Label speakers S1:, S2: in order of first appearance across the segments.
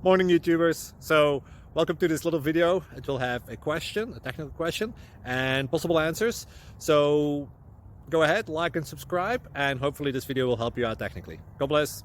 S1: Morning YouTubers. So welcome to this little video. It will have a question, a technical question, and possible answers. So go ahead, like and subscribe, and hopefully this video will help you out technically. God bless.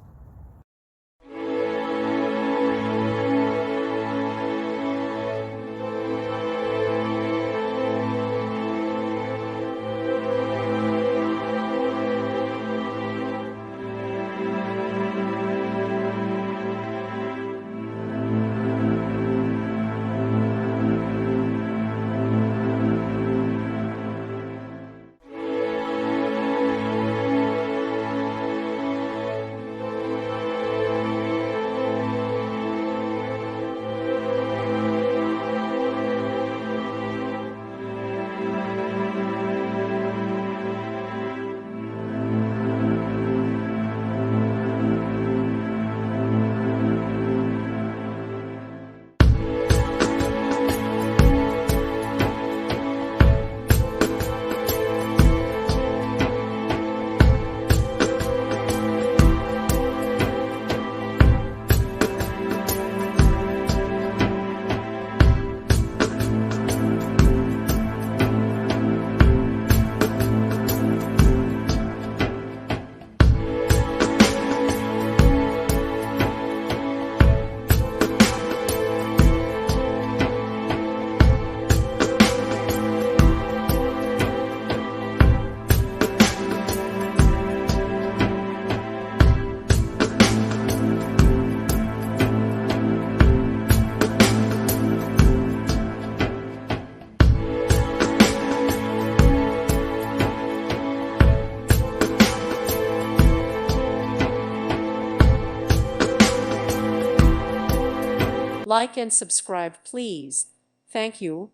S2: Like and subscribe, please. Thank you.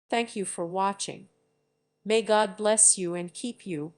S2: Thank you for watching. May God bless you and keep you.